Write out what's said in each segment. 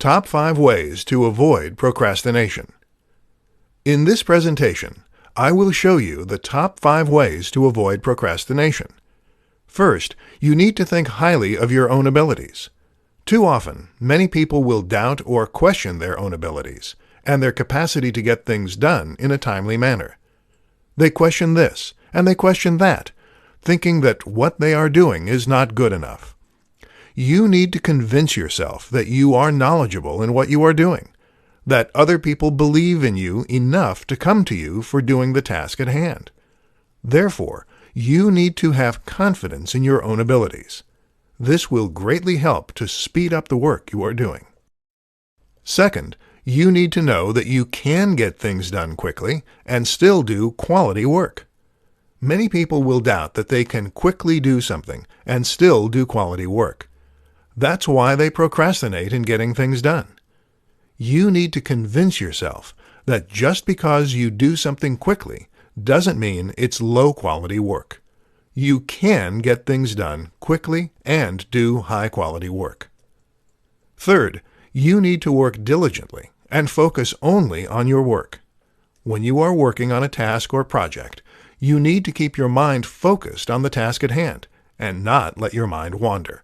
Top 5 Ways to Avoid Procrastination. In this presentation, I will show you the top 5 ways to avoid procrastination. First, you need to think highly of your own abilities. Too often, many people will doubt or question their own abilities and their capacity to get things done in a timely manner. They question this and they question that, thinking that what they are doing is not good enough. You need to convince yourself that you are knowledgeable in what you are doing, that other people believe in you enough to come to you for doing the task at hand. Therefore, you need to have confidence in your own abilities. This will greatly help to speed up the work you are doing. Second, you need to know that you can get things done quickly and still do quality work. Many people will doubt that they can quickly do something and still do quality work. That's why they procrastinate in getting things done. You need to convince yourself that just because you do something quickly doesn't mean it's low-quality work. You can get things done quickly and do high-quality work. Third, you need to work diligently and focus only on your work. When you are working on a task or project, you need to keep your mind focused on the task at hand and not let your mind wander.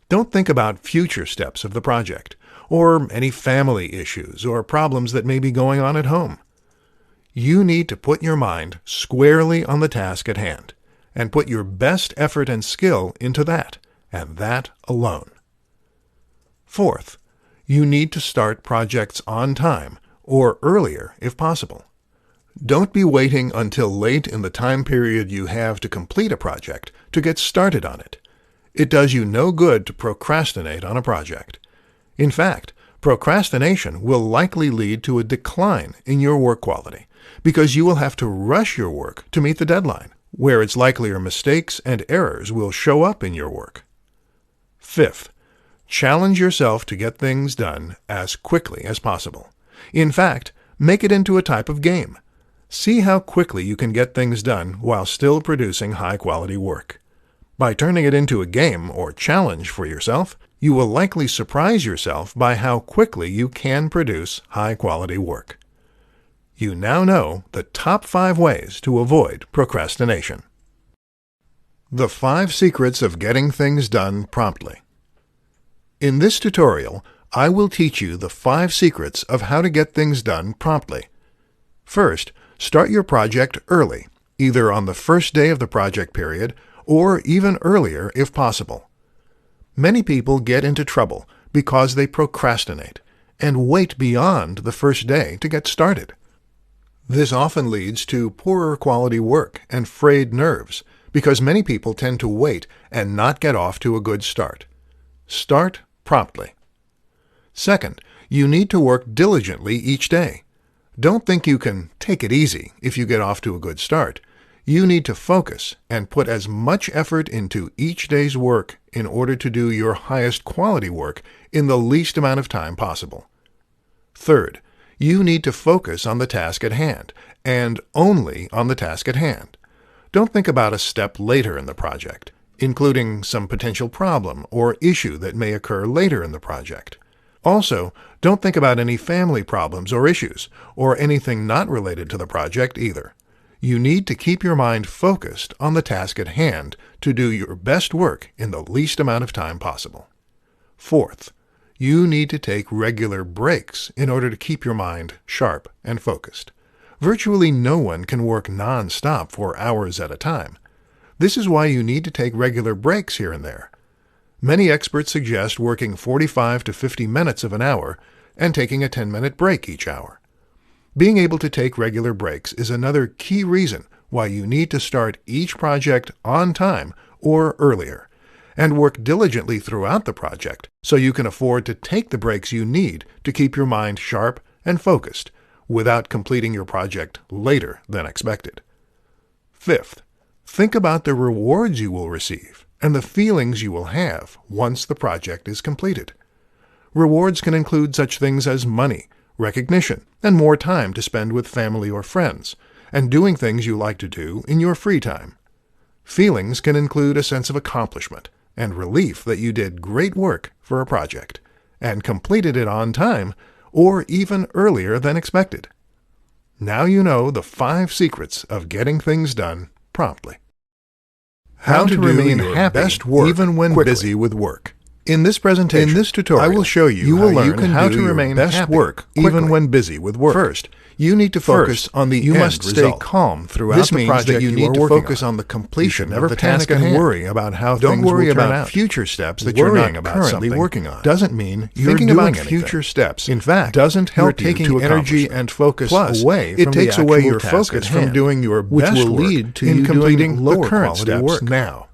Don't think about future steps of the project, or any family issues or problems that may be going on at home. You need to put your mind squarely on the task at hand, and put your best effort and skill into that, and that alone. Fourth, you need to start projects on time, or earlier if possible. Don't be waiting until late in the time period you have to complete a project to get started on it. It does you no good to procrastinate on a project. In fact, procrastination will likely lead to a decline in your work quality because you will have to rush your work to meet the deadline, where it's likelier mistakes and errors will show up in your work. Fifth, challenge yourself to get things done as quickly as possible. In fact, make it into a type of game. See how quickly you can get things done while still producing high-quality work. By turning it into a game or challenge for yourself, you will likely surprise yourself by how quickly you can produce high-quality work. You now know the top 5 ways to avoid procrastination. The 5 secrets of getting things done promptly. In this tutorial, I will teach you the 5 secrets of how to get things done promptly. First, start your project early, either on the first day of the project period or even earlier if possible. Many people get into trouble because they procrastinate and wait beyond the first day to get started. This often leads to poorer quality work and frayed nerves because many people tend to wait and not get off to a good start. Start promptly. Second, you need to work diligently each day. Don't think you can take it easy if you get off to a good start. You need to focus and put as much effort into each day's work in order to do your highest quality work in the least amount of time possible. Third, you need to focus on the task at hand, and only on the task at hand. Don't think about a step later in the project, including some potential problem or issue that may occur later in the project. Also, don't think about any family problems or issues, or anything not related to the project either. You need to keep your mind focused on the task at hand to do your best work in the least amount of time possible. Fourth, you need to take regular breaks in order to keep your mind sharp and focused. Virtually no one can work non-stop for hours at a time. This is why you need to take regular breaks here and there. Many experts suggest working 45 to 50 minutes of an hour and taking a 10-minute break each hour. Being able to take regular breaks is another key reason why you need to start each project on time or earlier, and work diligently throughout the project so you can afford to take the breaks you need to keep your mind sharp and focused without completing your project later than expected. Fifth, think about the rewards you will receive and the feelings you will have once the project is completed. Rewards can include such things as money, recognition, and more time to spend with family or friends, and doing things you like to do in your free time. Feelings can include a sense of accomplishment and relief that you did great work for a project, and completed it on time or even earlier than expected. Now you know the 5 secrets of getting things done promptly. How to remain happy best work even when quickly. busy with work. In this presentation, In this tutorial, I will show you will how learn how do to your remain best happy work even quickly. when busy with work. First, you need to focus on the you end must stay result. calm throughout This the means project that you you need are to working focus on. on the completion never of the panic task and ahead. worry about how Don't things worry will turn about out. Future steps that you're worrying not about currently something working on doesn't mean you're thinking doing about anything. future steps. In fact, doesn't you're help you taking to energy accomplishment. and focus Plus, away. it From takes the away actual your task focus at from hand, doing your which best will work lead to in you completing doing the lower current quality steps work now.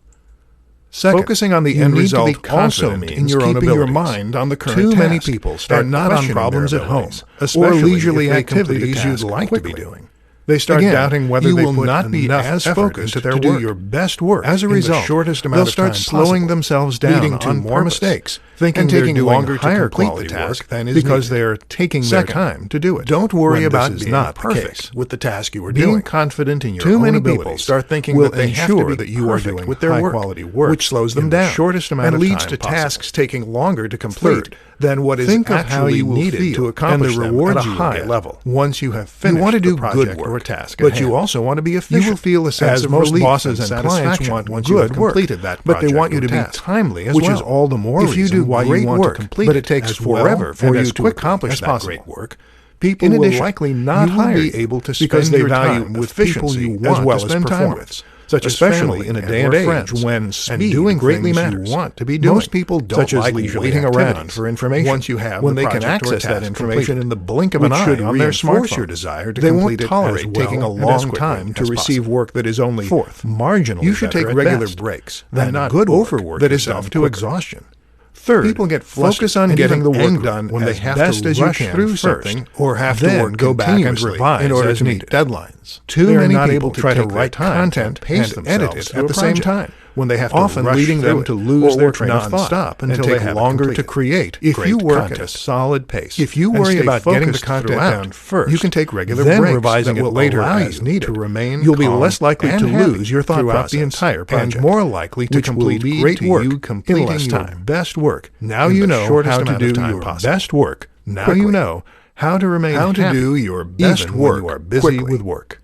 Second, focusing on the you end need to result be confident also in means your own keeping your abilities. mind on the current Too task many people start and not on questioning problems their at home, abilities, or especially leisurely if they complete a activities you'd task like to be quickly. doing. They start Again, doubting whether you they will put not be enough as effort focused into their to do work. your best work As a in the result, shortest amount they'll of start time slowing possible, themselves down leading to on more purpose, mistakes, thinking and they're taking doing longer to higher complete quality the task task than is because needed. they're taking Second, their time to do it. Don't worry when about this is being not the perfect case with the task you are Being doing. confident in your Too own many abilities people start thinking will that they have to ensure be that you are perfect doing with their work, high-quality work, which slows them in the down shortest amount and of leads time to possible. tasks taking longer to complete Third, than what is think of actually how you will needed feel to accomplish and the them rewards at a you will high get level. once you have You finished want to do the project good work, or task, but at you hand. also want to be efficient. You will feel a sense as of most relief bosses and and clients satisfaction want once you have good work, completed that but they project want you or to be task, timely as which well. is all the more if you reason do why great you want work, to complete but it it takes as well forever for and you as to quickly accomplish as that possible. great work, people In will addition, likely not you will hire be you able to because spend they your value time with efficiency people you as want well to as spend time performance, with, such as especially family in a and day and or age friends, when and speed doing greatly things matters. you want to be doing. Most people don't such as like leisurely waiting around activities for information once you have when the they can project or access that task information completed, in the blink of which an eye should on their reinforce smartphone. your desire to They complete won't it tolerate as taking a well and as long quickly time to as receive possible. work that is only Fourth, marginally you should better take at regular best, breaks and and not good work overwork that is yourself done to quicker. exhaustion. Third, People get focus flustered on and getting even the work angry done when they as have best to as you rush can through first, something or have to then work go back and continuously revise in order as to meet needed. deadlines. Too They are many not people able to try to take their write time content and pace and edit themselves it through at a the same project, time when they have to often rush leading through them it to lose or their work train of thought nonstop until and they take have it longer to completed. create If great you work content. at a solid pace, If you and worry stay about getting the focused content throughout, down first, you can take regular then breaks revising that it will later allow as you needed. to remain You'll be calm less likely and to happy lose your thought throughout process the entire project, and more likely to which will complete lead great to work you in completing less your time. best work. Now in you the know shortest how to amount do of time your possible. best work Now quickly. you know how to remain How to happy do your best even work when you are busy quickly. with work.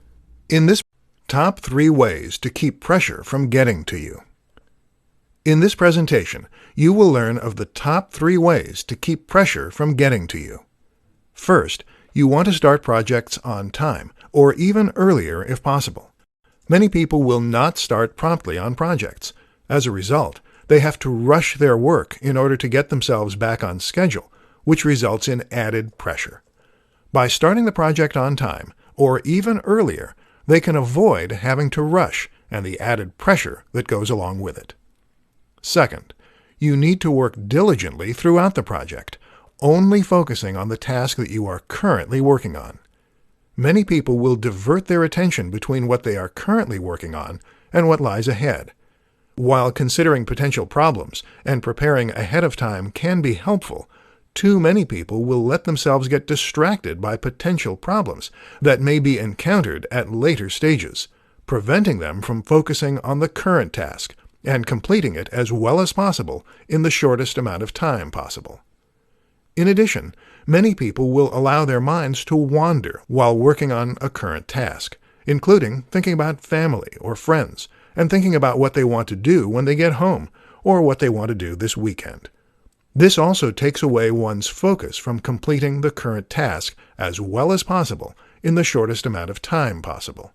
In this top 3 ways to keep pressure from getting to you. In this presentation, you will learn of the top 3 ways to keep pressure from getting to you. First, you want to start projects on time, or even earlier if possible. Many people will not start promptly on projects. As a result, they have to rush their work in order to get themselves back on schedule, which results in added pressure. By starting the project on time, or even earlier, they can avoid having to rush and the added pressure that goes along with it. Second, you need to work diligently throughout the project, only focusing on the task that you are currently working on. Many people will divert their attention between what they are currently working on and what lies ahead. While considering potential problems and preparing ahead of time can be helpful, too many people will let themselves get distracted by potential problems that may be encountered at later stages, preventing them from focusing on the current task and completing it as well as possible in the shortest amount of time possible. In addition, many people will allow their minds to wander while working on a current task, including thinking about family or friends, and thinking about what they want to do when they get home, or what they want to do this weekend. This also takes away one's focus from completing the current task as well as possible in the shortest amount of time possible.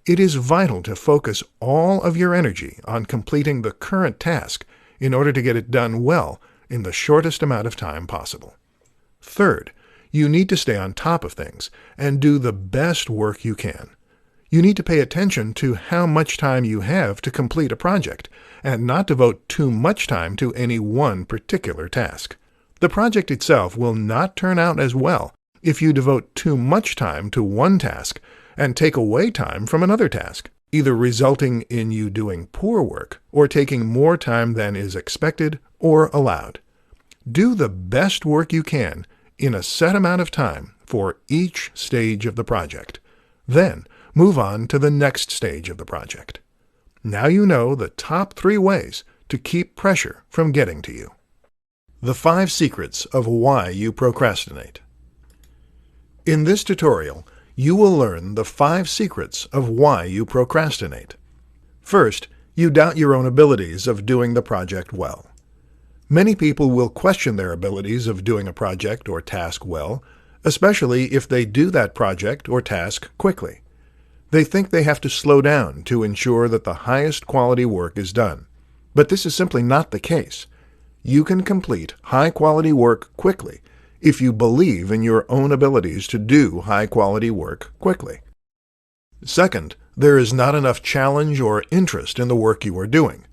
It is vital to focus all of your energy on completing the current task in order to get it done well in the shortest amount of time possible. Third, you need to stay on top of things and do the best work you can. You need to pay attention to how much time you have to complete a project and not devote too much time to any one particular task. The project itself will not turn out as well if you devote too much time to one task and take away time from another task, either resulting in you doing poor work or taking more time than is expected or allowed. Do the best work you can in a set amount of time for each stage of the project. Then, move on to the next stage of the project. Now you know the top 3 ways to keep pressure from getting to you. The 5 secrets of why you procrastinate. In this tutorial, you will learn the 5 secrets of why you procrastinate. First, you doubt your own abilities of doing the project well. Many people will question their abilities of doing a project or task well, especially if they do that project or task quickly. They think they have to slow down to ensure that the highest quality work is done. But this is simply not the case. You can complete high-quality work quickly if you believe in your own abilities to do high-quality work quickly. Second, there is not enough challenge or interest in the work you are doing.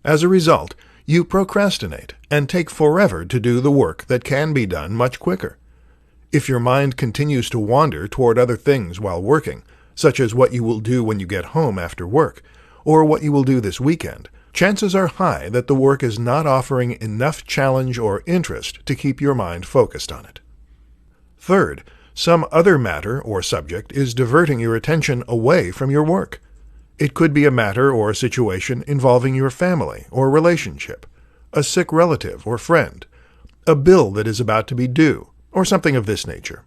As a result, you procrastinate and take forever to do the work that can be done much quicker. If your mind continues to wander toward other things while working, such as what you will do when you get home after work, or what you will do this weekend, chances are high that the work is not offering enough challenge or interest to keep your mind focused on it. Third, some other matter or subject is diverting your attention away from your work. It could be a matter or situation involving your family or relationship, a sick relative or friend, a bill that is about to be due, or something of this nature.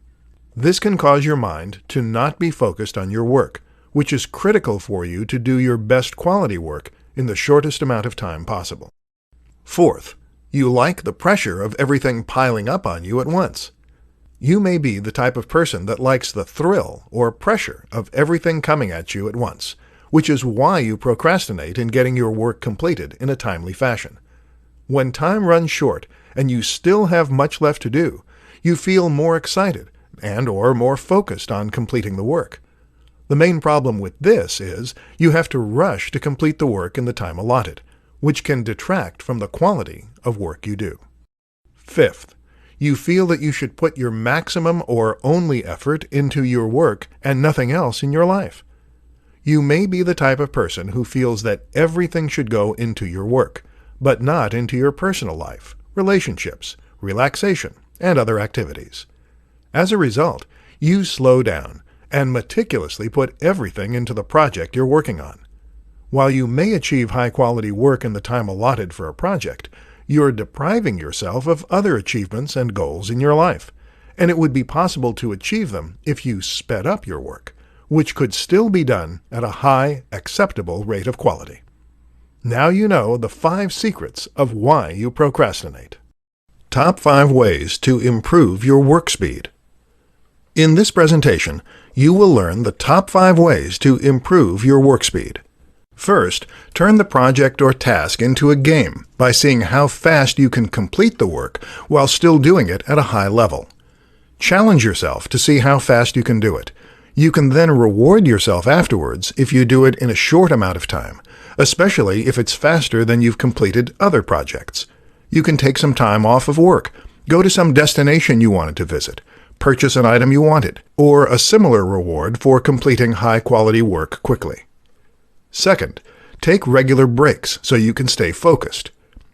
This can cause your mind to not be focused on your work, which is critical for you to do your best quality work in the shortest amount of time possible. Fourth, you like the pressure of everything piling up on you at once. You may be the type of person that likes the thrill or pressure of everything coming at you at once, which is why you procrastinate in getting your work completed in a timely fashion. When time runs short and you still have much left to do, you feel more excited and/or more focused on completing the work. The main problem with this is you have to rush to complete the work in the time allotted, which can detract from the quality of work you do. Fifth, you feel that you should put your maximum or only effort into your work and nothing else in your life. You may be the type of person who feels that everything should go into your work, but not into your personal life, relationships, relaxation, and other activities. As a result, you slow down and meticulously put everything into the project you're working on. While you may achieve high-quality work in the time allotted for a project, you're depriving yourself of other achievements and goals in your life, and it would be possible to achieve them if you sped up your work, which could still be done at a high, acceptable rate of quality. Now you know the 5 secrets of why you procrastinate. Top 5 ways to improve your work speed. In this presentation, you will learn the top 5 ways to improve your work speed. First, turn the project or task into a game by seeing how fast you can complete the work while still doing it at a high level. Challenge yourself to see how fast you can do it. You can then reward yourself afterwards if you do it in a short amount of time, especially if it's faster than you've completed other projects. You can take some time off of work, go to some destination you wanted to visit, purchase an item you wanted, or a similar reward for completing high-quality work quickly. Second, take regular breaks so you can stay focused.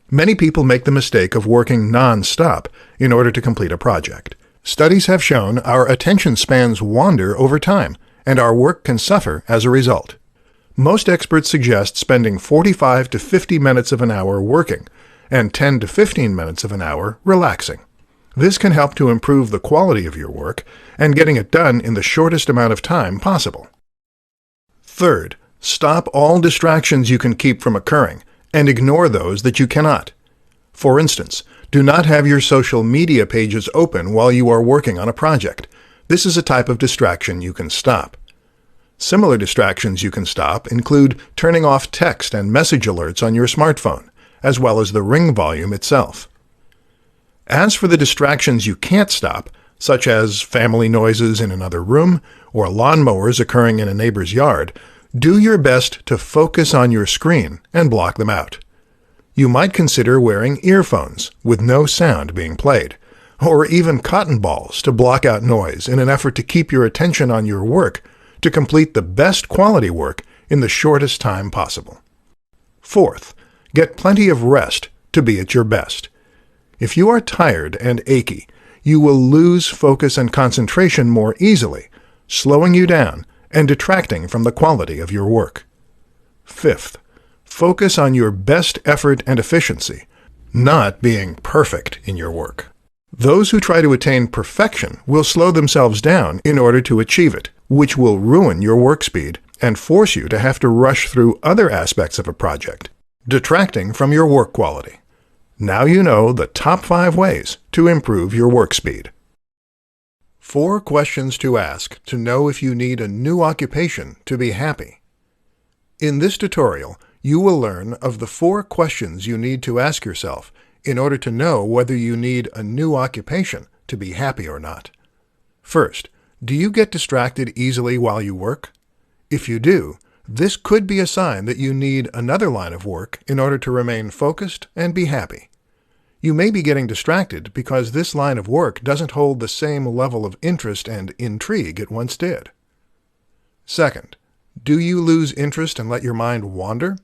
Many people make the mistake of working non-stop in order to complete a project. Studies have shown our attention spans wander over time, and our work can suffer as a result. Most experts suggest spending 45 to 50 minutes of an hour working, and 10 to 15 minutes of an hour relaxing. This can help to improve the quality of your work and getting it done in the shortest amount of time possible. Third, stop all distractions you can keep from occurring and ignore those that you cannot. For instance, do not have your social media pages open while you are working on a project. This is a type of distraction you can stop. Similar distractions you can stop include turning off text and message alerts on your smartphone, as well as the ring volume itself. As for the distractions you can't stop, such as family noises in another room or lawnmowers occurring in a neighbor's yard, do your best to focus on your screen and block them out. You might consider wearing earphones with no sound being played, or even cotton balls to block out noise in an effort to keep your attention on your work to complete the best quality work in the shortest time possible. Fourth, get plenty of rest to be at your best. If you are tired and achy, you will lose focus and concentration more easily, slowing you down and detracting from the quality of your work. Fifth, focus on your best effort and efficiency, not being perfect in your work. Those who try to attain perfection will slow themselves down in order to achieve it, which will ruin your work speed and force you to have to rush through other aspects of a project, detracting from your work quality. Now you know the top 5 ways to improve your work speed. 4 questions to ask to know if you need a new occupation to be happy. In this tutorial, you will learn of the 4 questions you need to ask yourself in order to know whether you need a new occupation to be happy or not. First, do you get distracted easily while you work? If you do, this could be a sign that you need another line of work in order to remain focused and be happy. You may be getting distracted because this line of work doesn't hold the same level of interest and intrigue it once did. Second, do you lose interest and let your mind wander?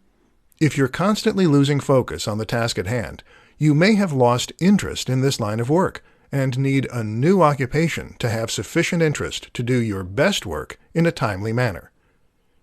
If you're constantly losing focus on the task at hand, you may have lost interest in this line of work and need a new occupation to have sufficient interest to do your best work in a timely manner.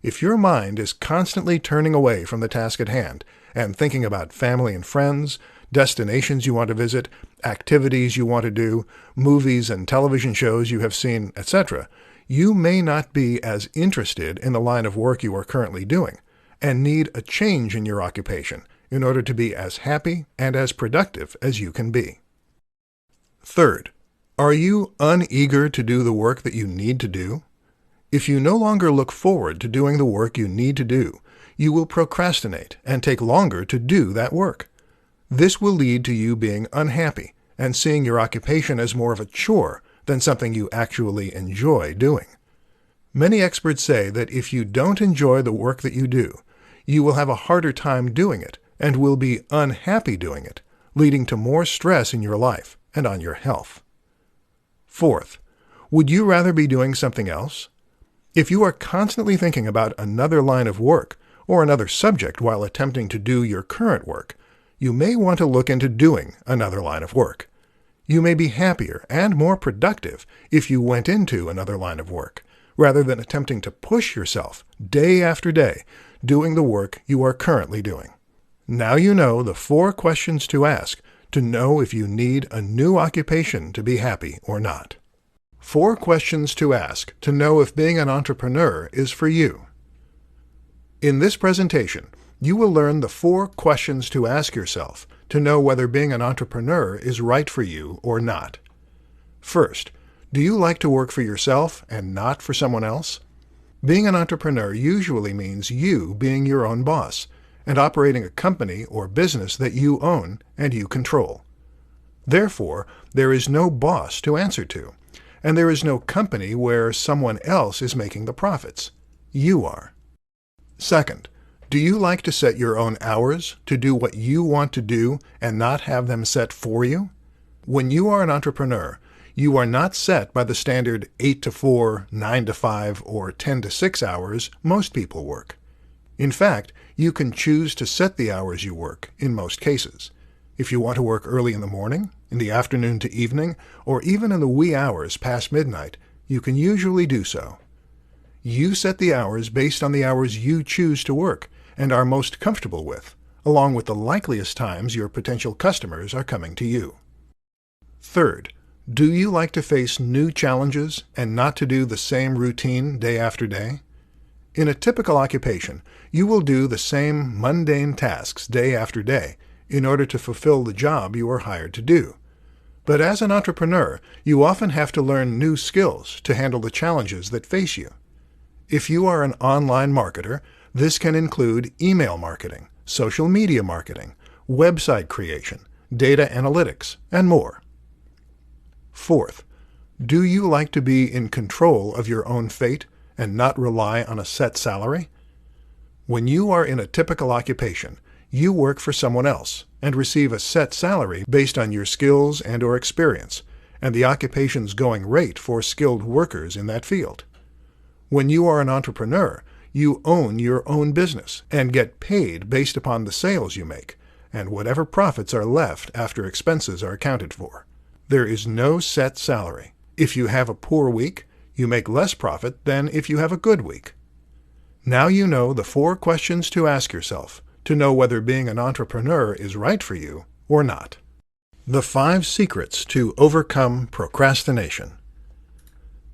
If your mind is constantly turning away from the task at hand and thinking about family and friends, destinations you want to visit, activities you want to do, movies and television shows you have seen, etc., you may not be as interested in the line of work you are currently doing and need a change in your occupation in order to be as happy and as productive as you can be. Third, are you uneager to do the work that you need to do? If you no longer look forward to doing the work you need to do, you will procrastinate and take longer to do that work. This will lead to you being unhappy and seeing your occupation as more of a chore than something you actually enjoy doing. Many experts say that if you don't enjoy the work that you do, you will have a harder time doing it and will be unhappy doing it, leading to more stress in your life and on your health. Fourth, would you rather be doing something else? If you are constantly thinking about another line of work or another subject while attempting to do your current work, you may want to look into doing another line of work. You may be happier and more productive if you went into another line of work, rather than attempting to push yourself day after day doing the work you are currently doing. Now you know the 4 questions to ask to know if you need a new occupation to be happy or not. 4 questions to ask to know if being an entrepreneur is for you. In this presentation, you will learn the 4 questions to ask yourself to know whether being an entrepreneur is right for you or not. First, do you like to work for yourself and not for someone else? Being an entrepreneur usually means you being your own boss and operating a company or business that you own and you control. Therefore, there is no boss to answer to, and there is no company where someone else is making the profits. You are. Second, do you like to set your own hours to do what you want to do and not have them set for you? When you are an entrepreneur, you are not set by the standard 8 to 4, 9 to 5, or 10 to 6 hours most people work. In fact, you can choose to set the hours you work in most cases. If you want to work early in the morning, in the afternoon to evening, or even in the wee hours past midnight, you can usually do so. You set the hours based on the hours you choose to work and are most comfortable with, along with the likeliest times your potential customers are coming to you. Third, do you like to face new challenges and not to do the same routine day after day? In a typical occupation, you will do the same mundane tasks day after day in order to fulfill the job you are hired to do. But as an entrepreneur, you often have to learn new skills to handle the challenges that face you. If you are an online marketer, this can include email marketing, social media marketing, website creation, data analytics, and more. Fourth, do you like to be in control of your own fate and not rely on a set salary? When you are in a typical occupation, you work for someone else and receive a set salary based on your skills and/or experience, and the occupation's going rate for skilled workers in that field. When you are an entrepreneur, you own your own business and get paid based upon the sales you make, and whatever profits are left after expenses are accounted for. There is no set salary. If you have a poor week, you make less profit than if you have a good week. Now you know the 4 questions to ask yourself to know whether being an entrepreneur is right for you or not. The 5 secrets to overcome procrastination.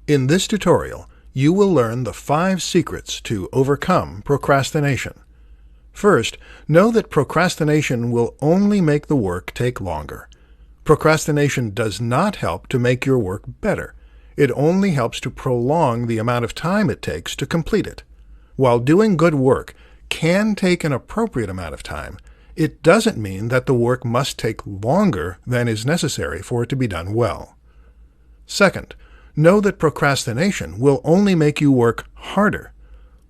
In this tutorial, you will learn the 5 secrets to overcome procrastination. First, know that procrastination will only make the work take longer. Procrastination does not help to make your work better. It only helps to prolong the amount of time it takes to complete it. While doing good work can take an appropriate amount of time, it doesn't mean that the work must take longer than is necessary for it to be done well. Second, know that procrastination will only make you work harder.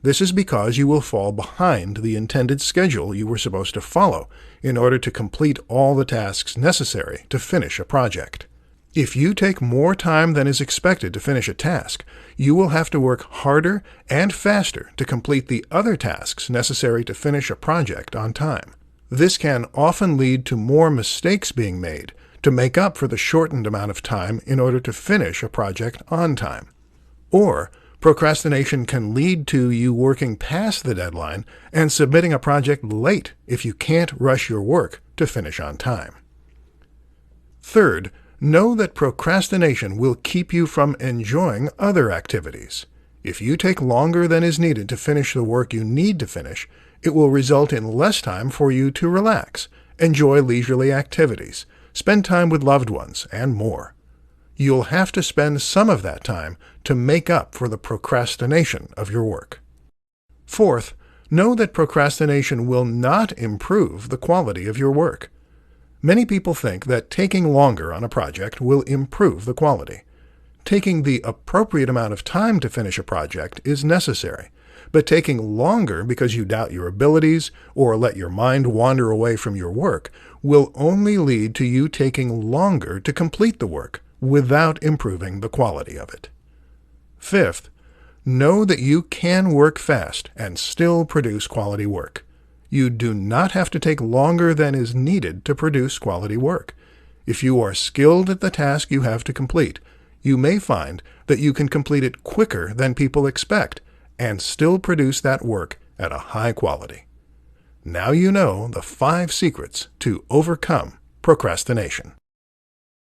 This is because you will fall behind the intended schedule you were supposed to follow in order to complete all the tasks necessary to finish a project. If you take more time than is expected to finish a task, you will have to work harder and faster to complete the other tasks necessary to finish a project on time. This can often lead to more mistakes being made to make up for the shortened amount of time in order to finish a project on time. Or, procrastination can lead to you working past the deadline and submitting a project late if you can't rush your work to finish on time. Third, know that procrastination will keep you from enjoying other activities. If you take longer than is needed to finish the work you need to finish, it will result in less time for you to relax, enjoy leisurely activities, spend time with loved ones, and more. You'll have to spend some of that time to make up for the procrastination of your work. Fourth, know that procrastination will not improve the quality of your work. Many people think that taking longer on a project will improve the quality. Taking the appropriate amount of time to finish a project is necessary, but taking longer because you doubt your abilities or let your mind wander away from your work will only lead to you taking longer to complete the work without improving the quality of it. Fifth, know that you can work fast and still produce quality work. You do not have to take longer than is needed to produce quality work. If you are skilled at the task you have to complete, you may find that you can complete it quicker than people expect and still produce that work at a high quality. Now you know the 5 secrets to overcome procrastination.